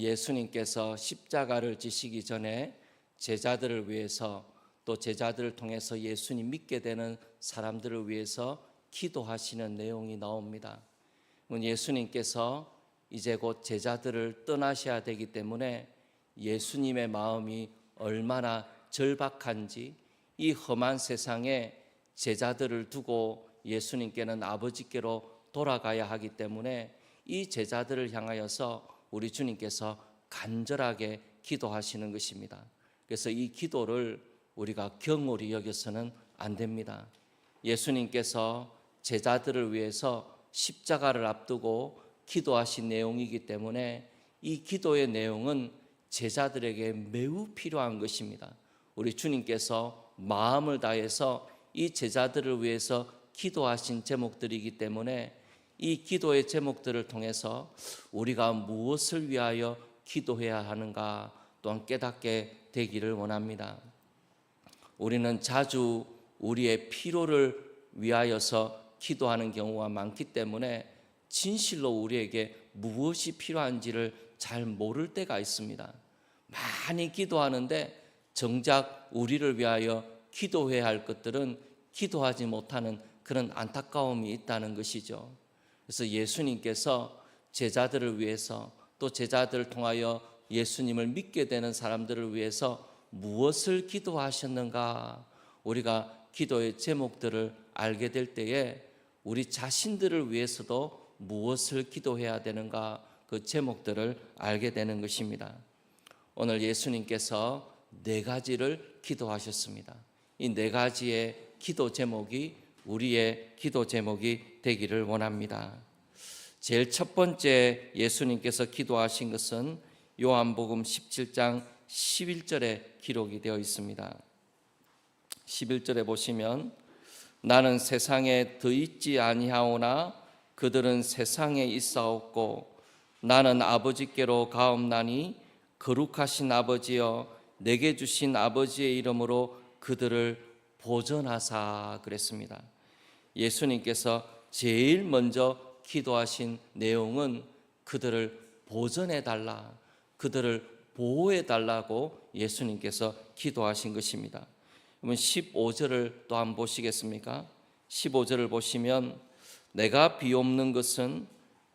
예수님께서 십자가를 지시기 전에 제자들을 위해서 또 제자들을 통해서 예수님 믿게 되는 사람들을 위해서 기도하시는 내용이 나옵니다. 예수님께서 이제 곧 제자들을 떠나셔야 되기 때문에 예수님의 마음이 얼마나 절박한지, 이 험한 세상에 제자들을 두고 예수님께는 아버지께로 돌아가야 하기 때문에 이 제자들을 향하여서 우리 주님께서 간절하게 기도하시는 것입니다. 그래서 이 기도를 우리가 경홀히 여겨서는 안 됩니다. 예수님께서 제자들을 위해서 십자가를 앞두고 기도하신 내용이기 때문에 이 기도의 내용은 제자들에게 매우 필요한 것입니다. 우리 주님께서 마음을 다해서 이 제자들을 위해서 기도하신 제목들이기 때문에 이 기도의 제목들을 통해서 우리가 무엇을 위하여 기도해야 하는가 또한 깨닫게 되기를 원합니다. 우리는 자주 우리의 필요를 위하여서 기도하는 경우가 많기 때문에 진실로 우리에게 무엇이 필요한지를 잘 모를 때가 있습니다. 많이 기도하는데 정작 우리를 위하여 기도해야 할 것들은 기도하지 못하는 그런 안타까움이 있다는 것이죠. 그래서 예수님께서 제자들을 위해서 또 제자들을 통하여 예수님을 믿게 되는 사람들을 위해서 무엇을 기도하셨는가, 우리가 기도의 제목들을 알게 될 때에 우리 자신들을 위해서도 무엇을 기도해야 되는가, 그 제목들을 알게 되는 것입니다. 오늘 예수님께서 4가지를 기도하셨습니다. 이 4가지의 기도 제목이 우리의 기도 제목이 되기를 원합니다. 제일 첫 번째 예수님께서 기도하신 것은 요한복음 17장 11절에 기록이 되어 있습니다. 11절에 보시면 나는 세상에 더 있지 아니하오나 그들은 세상에 있사옵고 나는 아버지께로 가옵나니 거룩하신 아버지여 내게 주신 아버지의 이름으로 그들을 보전하사 그랬습니다. 예수님께서 제일 먼저 기도하신 내용은 그들을 보전해달라, 그들을 보호해달라고 예수님께서 기도하신 것입니다. 그러면 15절을 또 한번 보시겠습니까? 15절을 보시면 내가 비옵는 것은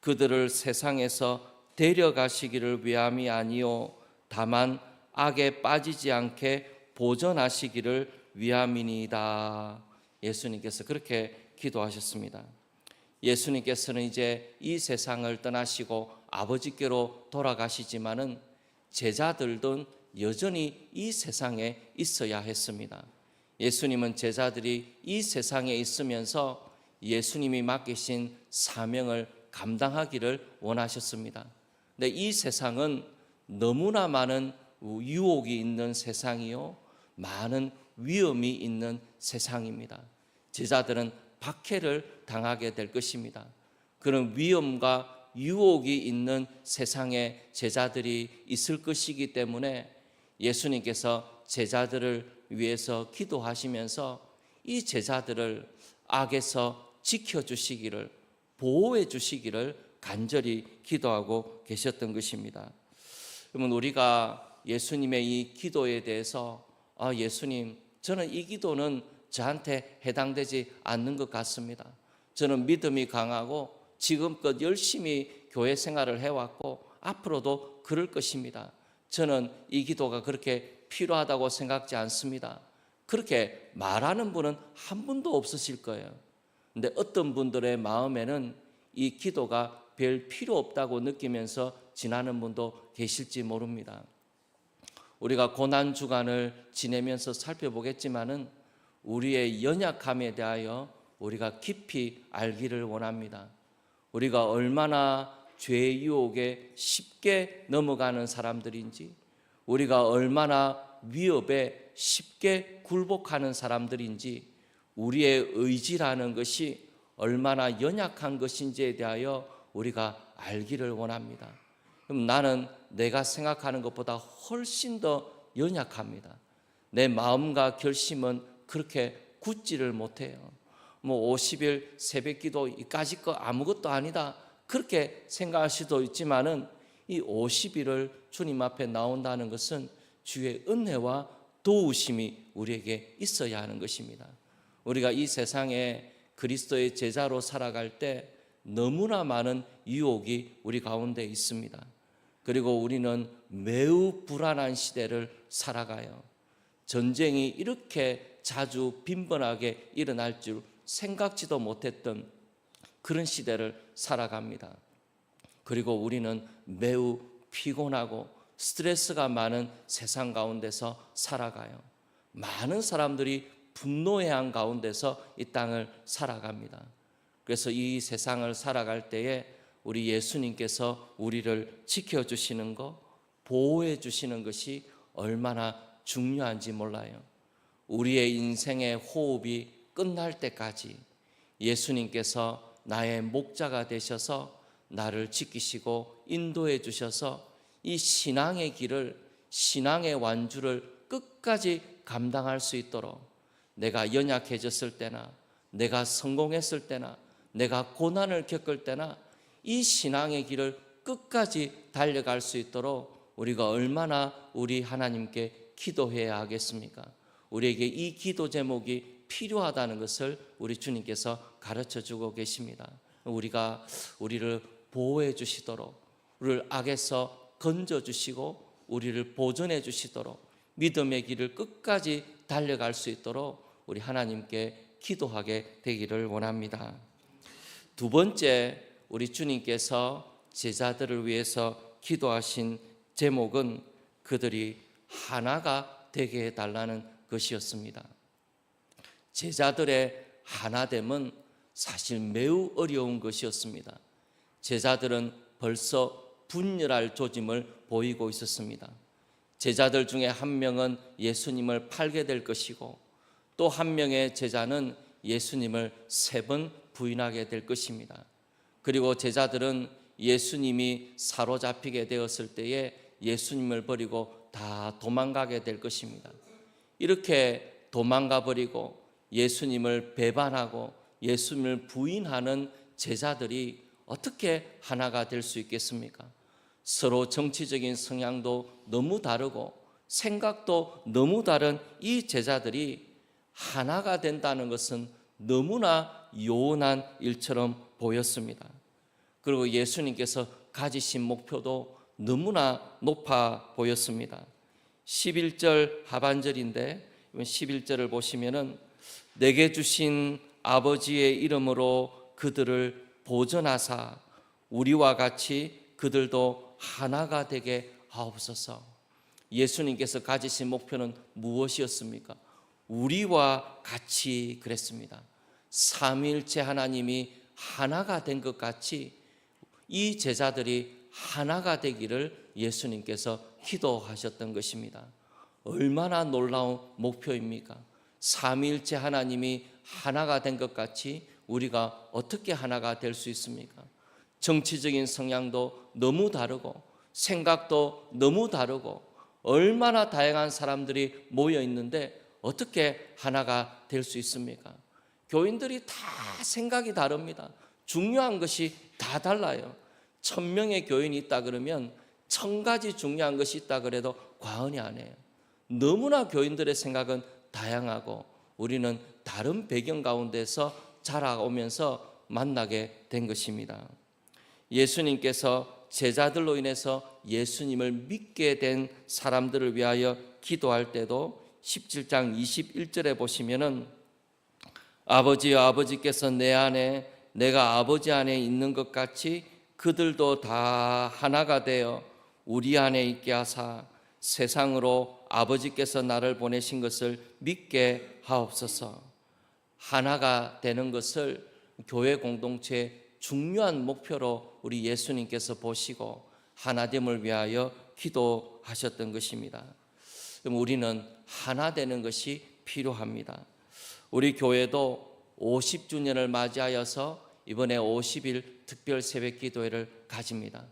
그들을 세상에서 데려가시기를 위함이 아니요 다만 악에 빠지지 않게 보전하시기를 위함이니이다. 예수님께서 그렇게 기도하셨습니다. 예수님께서는 이제 이 세상을 떠나시고 아버지께로 돌아가시지만은 제자들도 여전히 이 세상에 있어야 했습니다. 예수님은 제자들이 이 세상에 있으면서 예수님이 맡기신 사명을 감당하기를 원하셨습니다. 근데 이 세상은 너무나 많은 유혹이 있는 세상이요, 많은 위험이 있는 세상입니다. 제자들은 박해를 당하게 될 것입니다. 그런 위험과 유혹이 있는 세상에 제자들이 있을 것이기 때문에 예수님께서 제자들을 위해서 기도하시면서 이 제자들을 악에서 지켜주시기를, 보호해 주시기를 간절히 기도하고 계셨던 것입니다. 그러면 우리가 예수님의 이 기도에 대해서 예수님, 저는 이 기도는 저한테 해당되지 않는 것 같습니다. 저는 믿음이 강하고 지금껏 열심히 교회 생활을 해왔고 앞으로도 그럴 것입니다. 저는 이 기도가 그렇게 필요하다고 생각지 않습니다. 그렇게 말하는 분은 한 분도 없으실 거예요. 근데 어떤 분들의 마음에는 이 기도가 별 필요 없다고 느끼면서 지나는 분도 계실지 모릅니다. 우리가 고난 주간을 지내면서 살펴보겠지만은 우리의 연약함에 대하여 우리가 깊이 알기를 원합니다. 우리가 얼마나 죄의 유혹에 쉽게 넘어가는 사람들인지, 우리가 얼마나 위협에 쉽게 굴복하는 사람들인지, 우리의 의지라는 것이 얼마나 연약한 것인지에 대하여 우리가 알기를 원합니다. 그럼 나는 내가 생각하는 것보다 훨씬 더 연약합니다. 내 마음과 결심은 그렇게 굳지를 못해요. 50일 새벽기도 이까짓 거 아무것도 아니다, 그렇게 생각할 수도 있지만은 이 50일을 주님 앞에 나온다는 것은 주의 은혜와 도우심이 우리에게 있어야 하는 것입니다. 우리가 이 세상에 그리스도의 제자로 살아갈 때 너무나 많은 유혹이 우리 가운데 있습니다. 그리고 우리는 매우 불안한 시대를 살아가요. 전쟁이 이렇게 자주 빈번하게 일어날 줄 생각지도 못했던 그런 시대를 살아갑니다. 그리고 우리는 매우 피곤하고 스트레스가 많은 세상 가운데서 살아가요. 많은 사람들이 분노의 한 가운데서 이 땅을 살아갑니다. 그래서 이 세상을 살아갈 때에 우리 예수님께서 우리를 지켜주시는 것, 보호해 주시는 것이 얼마나 중요한지 몰라요. 우리의 인생의 호흡이 끝날 때까지 예수님께서 나의 목자가 되셔서 나를 지키시고 인도해 주셔서 이 신앙의 길을, 신앙의 완주를 끝까지 감당할 수 있도록 내가 연약해졌을 때나 내가 성공했을 때나 내가 고난을 겪을 때나 이 신앙의 길을 끝까지 달려갈 수 있도록 우리가 얼마나 우리 하나님께 기도해야 하겠습니까? 우리에게 이 기도 제목이 필요하다는 것을 우리 주님께서 가르쳐주고 계십니다. 우리를 보호해 주시도록, 우리를 악에서 건져주시고 우리를 보존해 주시도록 믿음의 길을 끝까지 달려갈 수 있도록 우리 하나님께 기도하게 되기를 원합니다. 두 번째, 우리 주님께서 제자들을 위해서 기도하신 제목은 그들이 하나가 되게 해달라는 것이었습니다. 제자들의 하나됨은 사실 매우 어려운 것이었습니다. 제자들은 벌써 분열할 조짐을 보이고 있었습니다. 제자들 중에 한 명은 예수님을 팔게 될 것이고 또 한 명의 제자는 예수님을 3번 부인하게 될 것입니다. 그리고 제자들은 예수님이 사로잡히게 되었을 때에 예수님을 버리고 다 도망가게 될 것입니다. 이렇게 도망가 버리고 예수님을 배반하고 예수님을 부인하는 제자들이 어떻게 하나가 될 수 있겠습니까? 서로 정치적인 성향도 너무 다르고 생각도 너무 다른 이 제자들이 하나가 된다는 것은 너무나 요원한 일처럼 보였습니다. 그리고 예수님께서 가지신 목표도 너무나 높아 보였습니다. 11절 하반절인데 11절을 보시면은 내게 주신 아버지의 이름으로 그들을 보존하사 우리와 같이 그들도 하나가 되게 하옵소서. 예수님께서 가지신 목표는 무엇이었습니까? 우리와 같이 그랬습니다. 삼위일체 하나님이 하나가 된 것 같이 이 제자들이 하나가 되기를 예수님께서 기도하셨던 것입니다. 얼마나 놀라운 목표입니까? 삼위일체 하나님이 하나가 된 것 같이 우리가 어떻게 하나가 될 수 있습니까? 정치적인 성향도 너무 다르고 생각도 너무 다르고 얼마나 다양한 사람들이 모여 있는데 어떻게 하나가 될 수 있습니까? 교인들이 다 생각이 다릅니다. 중요한 것이 다 달라요. 1000명의 교인이 있다 그러면 1000가지 중요한 것이 있다 그래도 과언이 아니에요. 너무나 교인들의 생각은 다양하고 우리는 다른 배경 가운데서 자라오면서 만나게 된 것입니다. 예수님께서 제자들로 인해서 예수님을 믿게 된 사람들을 위하여 기도할 때도 17장 21절에 보시면은 아버지여 아버지께서 내 안에 내가 아버지 안에 있는 것 같이 그들도 다 하나가 되어 우리 안에 있게 하사 세상으로 아버지께서 나를 보내신 것을 믿게 하옵소서. 하나가 되는 것을 교회 공동체의 중요한 목표로 우리 예수님께서 보시고 하나됨을 위하여 기도하셨던 것입니다. 그럼 우리는 하나 되는 것이 필요합니다. 우리 교회도 50주년을 맞이하여서 이번에 50일 특별 새벽 기도회를 가집니다.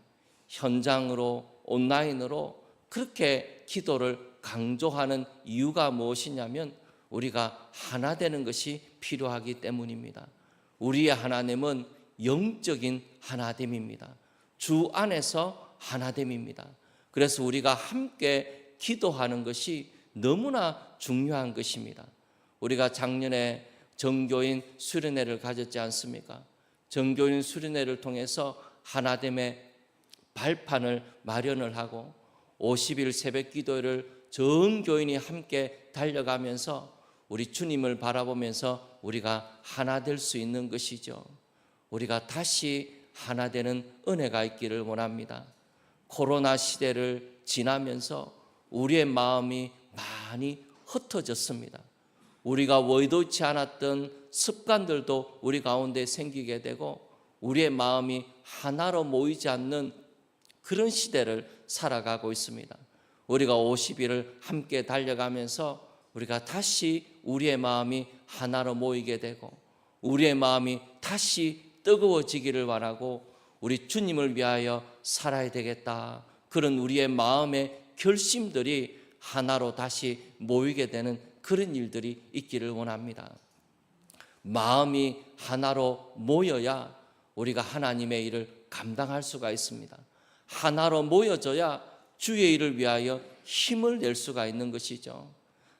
현장으로 온라인으로 그렇게 기도를 강조하는 이유가 무엇이냐면 우리가 하나 되는 것이 필요하기 때문입니다. 우리의 하나됨은 영적인 하나됨입니다. 주 안에서 하나됨입니다. 그래서 우리가 함께 기도하는 것이 너무나 중요한 것입니다. 우리가 작년에 정교인 수련회를 가졌지 않습니까? 정교인 수련회를 통해서 하나됨의 발판을 마련을 하고 50일 새벽 기도를 전 교인이 함께 달려가면서 우리 주님을 바라보면서 우리가 하나 될 수 있는 것이죠. 우리가 다시 하나 되는 은혜가 있기를 원합니다. 코로나 시대를 지나면서 우리의 마음이 많이 흩어졌습니다. 우리가 의도치 않았던 습관들도 우리 가운데 생기게 되고 우리의 마음이 하나로 모이지 않는 그런 시대를 살아가고 있습니다. 우리가 50일을 함께 달려가면서 우리가 다시 우리의 마음이 하나로 모이게 되고 우리의 마음이 다시 뜨거워지기를 바라고 우리 주님을 위하여 살아야 되겠다. 그런 우리의 마음의 결심들이 하나로 다시 모이게 되는 그런 일들이 있기를 원합니다. 마음이 하나로 모여야 우리가 하나님의 일을 감당할 수가 있습니다. 하나로 모여져야 주의 일을 위하여 힘을 낼 수가 있는 것이죠.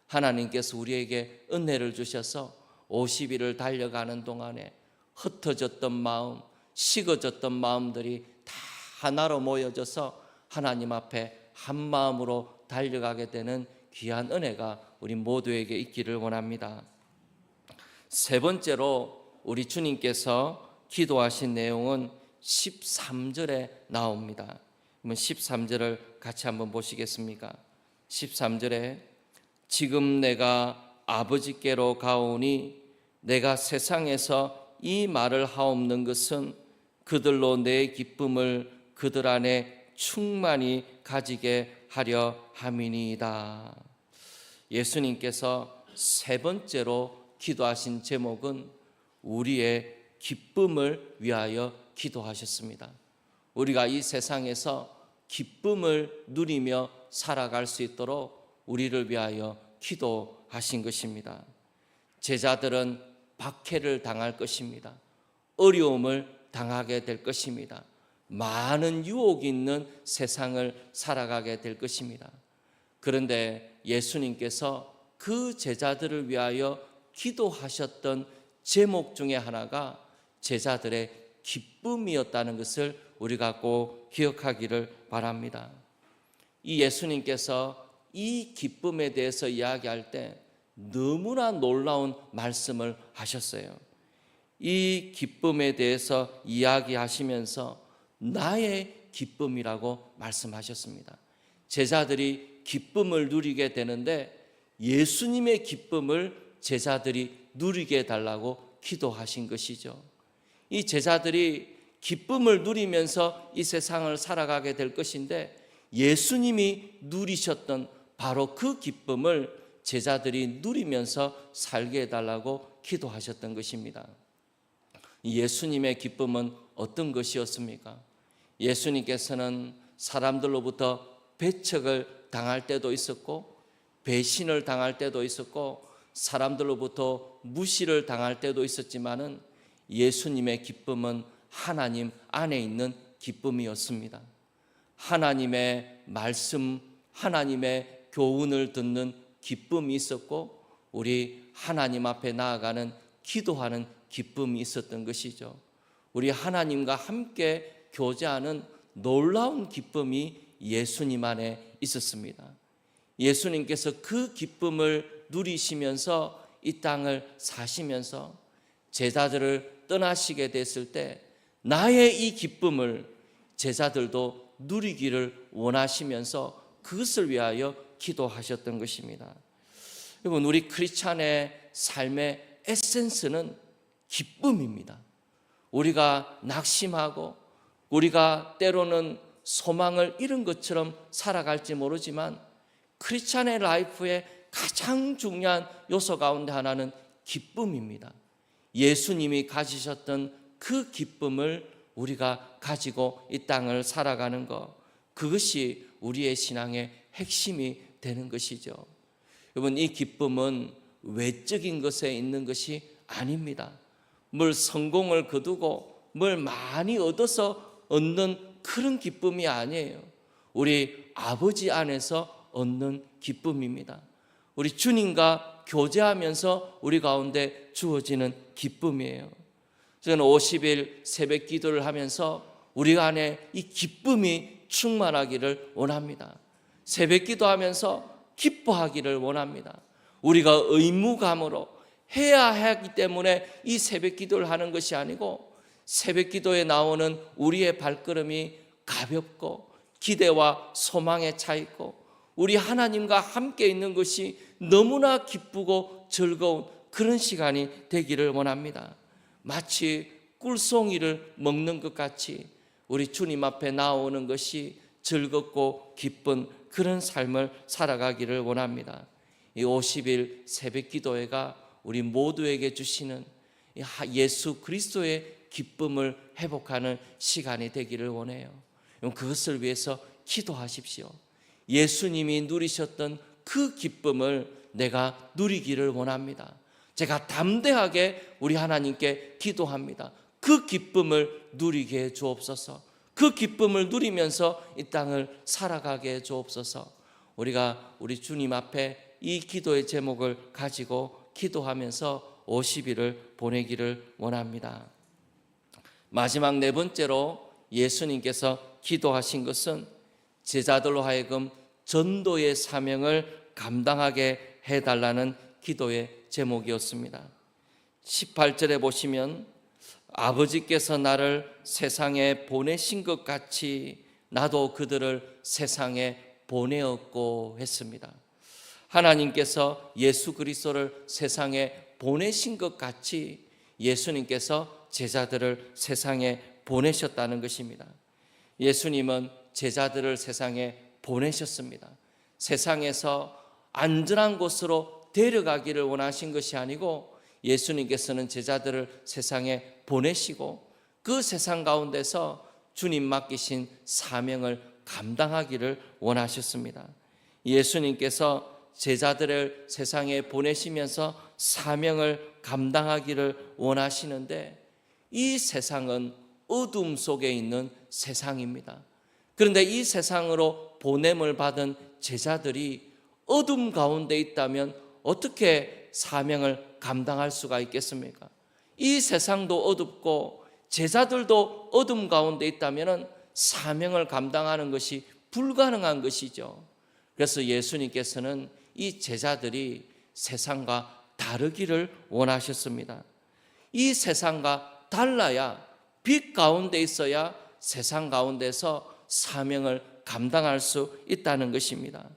하나님께서 우리에게 은혜를 주셔서 50일을 달려가는 동안에 흩어졌던 마음, 식어졌던 마음들이 다 하나로 모여져서 하나님 앞에 한 마음으로 달려가게 되는 귀한 은혜가 우리 모두에게 있기를 원합니다. 세 번째로 우리 주님께서 기도하신 내용은 13절에 나옵니다. 13절을 같이 한번 보시겠습니까? 13절에 지금 내가 아버지께로 가오니 내가 세상에서 이 말을 하옵는 것은 그들로 내 기쁨을 그들 안에 충만히 가지게 하려 함이니이다. 예수님께서 세 번째로 기도하신 제목은 우리의 기쁨을 위하여 기도하셨습니다. 우리가 이 세상에서 기쁨을 누리며 살아갈 수 있도록 우리를 위하여 기도하신 것입니다. 제자들은 박해를 당할 것입니다. 어려움을 당하게 될 것입니다. 많은 유혹이 있는 세상을 살아가게 될 것입니다. 그런데 예수님께서 그 제자들을 위하여 기도하셨던 제목 중에 하나가 제자들의 기쁨이었다는 것을 우리가 꼭 기억하기를 바랍니다. 이 예수님께서 이 기쁨에 대해서 이야기할 때 너무나 놀라운 말씀을 하셨어요. 이 기쁨에 대해서 이야기하시면서 나의 기쁨이라고 말씀하셨습니다. 제자들이 기쁨을 누리게 되는데 예수님의 기쁨을 제자들이 누리게 해달라고 기도하신 것이죠. 이 제자들이 기쁨을 누리면서 이 세상을 살아가게 될 것인데 예수님이 누리셨던 바로 그 기쁨을 제자들이 누리면서 살게 해달라고 기도하셨던 것입니다. 예수님의 기쁨은 어떤 것이었습니까? 예수님께서는 사람들로부터 배척을 당할 때도 있었고 배신을 당할 때도 있었고 사람들로부터 무시를 당할 때도 있었지만은 예수님의 기쁨은 하나님 안에 있는 기쁨이었습니다. 하나님의 말씀, 하나님의 교훈을 듣는 기쁨이 있었고 우리 하나님 앞에 나아가는 기도하는 기쁨이 있었던 것이죠. 우리 하나님과 함께 교제하는 놀라운 기쁨이 예수님 안에 있었습니다. 예수님께서 그 기쁨을 누리시면서 이 땅을 사시면서 제자들을 떠나시게 됐을 때 나의 이 기쁨을 제자들도 누리기를 원하시면서 그것을 위하여 기도하셨던 것입니다. 여러분, 우리 크리스찬의 삶의 에센스는 기쁨입니다. 우리가 낙심하고 우리가 때로는 소망을 잃은 것처럼 살아갈지 모르지만 크리스찬의 라이프의 가장 중요한 요소 가운데 하나는 기쁨입니다. 예수님이 가지셨던 그 기쁨을 우리가 가지고 이 땅을 살아가는 것, 그것이 우리의 신앙의 핵심이 되는 것이죠. 여러분, 이 기쁨은 외적인 것에 있는 것이 아닙니다. 뭘 성공을 거두고 뭘 많이 얻어서 얻는 그런 기쁨이 아니에요. 우리 아버지 안에서 얻는 기쁨입니다. 우리 주님과 교제하면서 우리 가운데 주어지는 기쁨이에요. 저는 50일 새벽 기도를 하면서 우리 안에 이 기쁨이 충만하기를 원합니다. 새벽 기도하면서 기뻐하기를 원합니다. 우리가 의무감으로 해야 하기 때문에 이 새벽 기도를 하는 것이 아니고, 새벽 기도에 나오는 우리의 발걸음이 가볍고 기대와 소망에 차 있고 우리 하나님과 함께 있는 것이 너무나 기쁘고 즐거운 그런 시간이 되기를 원합니다. 마치 꿀송이를 먹는 것 같이 우리 주님 앞에 나오는 것이 즐겁고 기쁜 그런 삶을 살아가기를 원합니다. 이 50일 새벽 기도회가 우리 모두에게 주시는 예수 그리스도의 기쁨을 회복하는 시간이 되기를 원해요. 그것을 위해서 기도하십시오. 예수님이 누리셨던 그 기쁨을 내가 누리기를 원합니다. 제가 담대하게 우리 하나님께 기도합니다. 그 기쁨을 누리게 해 주옵소서. 그 기쁨을 누리면서 이 땅을 살아가게 해 주옵소서. 우리가 우리 주님 앞에 이 기도의 제목을 가지고 기도하면서 50일을 보내기를 원합니다. 마지막 네 번째로 예수님께서 기도하신 것은 제자들로 하여금 전도의 사명을 감당하게 해달라는 기도의 제목이었습니다. 18절에 보시면 아버지께서 나를 세상에 보내신 것 같이 나도 그들을 세상에 보내었고 했습니다. 하나님께서 예수 그리스도를 세상에 보내신 것 같이 예수님께서 제자들을 세상에 보내셨다는 것입니다. 예수님은 제자들을 세상에 보내셨습니다. 세상에서 안전한 곳으로 데려가기를 원하신 것이 아니고 예수님께서는 제자들을 세상에 보내시고 그 세상 가운데서 주님 맡기신 사명을 감당하기를 원하셨습니다. 예수님께서 제자들을 세상에 보내시면서 사명을 감당하기를 원하시는데 이 세상은 어둠 속에 있는 세상입니다. 그런데 이 세상으로 보냄을 받은 제자들이 어둠 가운데 있다면 어떻게 사명을 감당할 수가 있겠습니까? 이 세상도 어둡고 제자들도 어둠 가운데 있다면 사명을 감당하는 것이 불가능한 것이죠. 그래서 예수님께서는 이 제자들이 세상과 다르기를 원하셨습니다. 이 세상과 달라야, 빛 가운데 있어야 세상 가운데서 사명을 감당할 수 있다는 것입니다.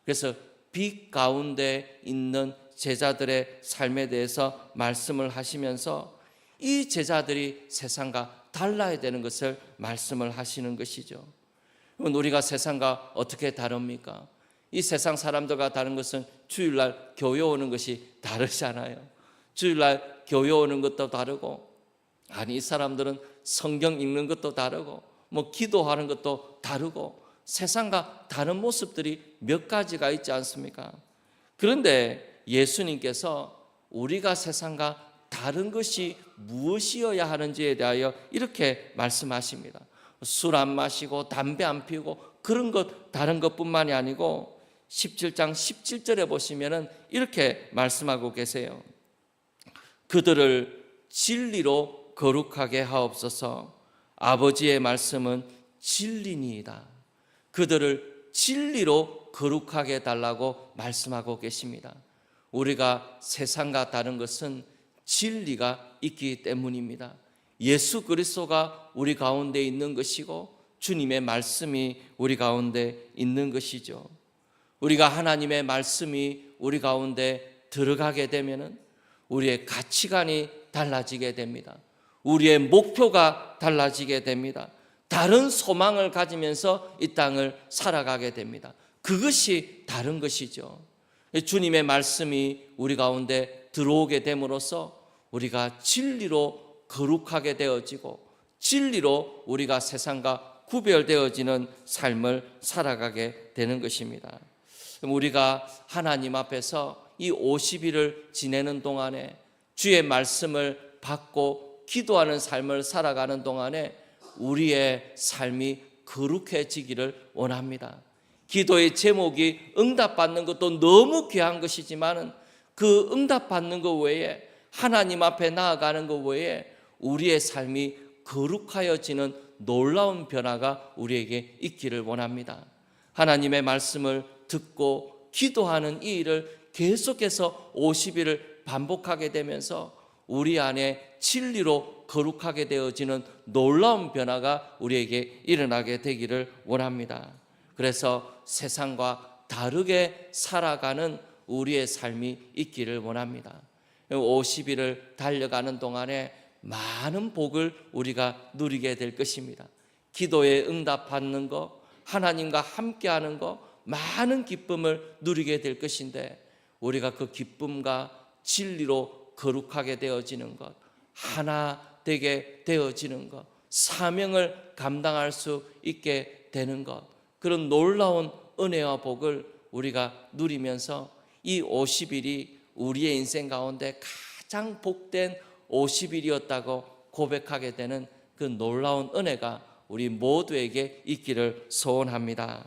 그래서 빛 가운데 있는 제자들의 삶에 대해서 말씀을 하시면서 이 제자들이 세상과 달라야 되는 것을 말씀을 하시는 것이죠. 우리가 세상과 어떻게 다릅니까? 이 세상 사람들과 다른 것은 주일날 교회 오는 것이 다르잖아요. 주일날 교회 오는 것도 다르고, 아니 이 사람들은 성경 읽는 것도 다르고 기도하는 것도 다르고 세상과 다른 모습들이 몇 가지가 있지 않습니까? 그런데 예수님께서 우리가 세상과 다른 것이 무엇이어야 하는지에 대하여 이렇게 말씀하십니다. 술 안 마시고 담배 안 피우고 그런 것 다른 것뿐만이 아니고 17장 17절에 보시면은 이렇게 말씀하고 계세요. 그들을 진리로 거룩하게 하옵소서. 아버지의 말씀은 진리니이다. 그들을 진리로 거룩하게 해달라고 말씀하고 계십니다. 우리가 세상과 다른 것은 진리가 있기 때문입니다. 예수 그리스도가 우리 가운데 있는 것이고 주님의 말씀이 우리 가운데 있는 것이죠. 우리가 하나님의 말씀이 우리 가운데 들어가게 되면은 우리의 가치관이 달라지게 됩니다. 우리의 목표가 달라지게 됩니다. 다른 소망을 가지면서 이 땅을 살아가게 됩니다. 그것이 다른 것이죠. 주님의 말씀이 우리 가운데 들어오게 됨으로써 우리가 진리로 거룩하게 되어지고 진리로 우리가 세상과 구별되어지는 삶을 살아가게 되는 것입니다. 우리가 하나님 앞에서 이 50일을 지내는 동안에 주의 말씀을 받고 기도하는 삶을 살아가는 동안에 우리의 삶이 거룩해지기를 원합니다. 기도의 제목이 응답받는 것도 너무 귀한 것이지만 그 응답받는 것 외에 하나님 앞에 나아가는 것 외에 우리의 삶이 거룩하여지는 놀라운 변화가 우리에게 있기를 원합니다. 하나님의 말씀을 듣고 기도하는 이 일을 계속해서 50일을 반복하게 되면서 우리 안에 진리로 거룩하게 되어지는 놀라운 변화가 우리에게 일어나게 되기를 원합니다. 그래서 세상과 다르게 살아가는 우리의 삶이 있기를 원합니다. 50일을 달려가는 동안에 많은 복을 우리가 누리게 될 것입니다. 기도에 응답받는 것, 하나님과 함께하는 것, 많은 기쁨을 누리게 될 것인데 우리가 그 기쁨과 진리로 거룩하게 되어지는 것, 하나 되게 되어지는 것, 사명을 감당할 수 있게 되는 것, 그런 놀라운 은혜와 복을 우리가 누리면서 이 50일이 우리의 인생 가운데 가장 복된 50일이었다고 고백하게 되는 그 놀라운 은혜가 우리 모두에게 있기를 소원합니다.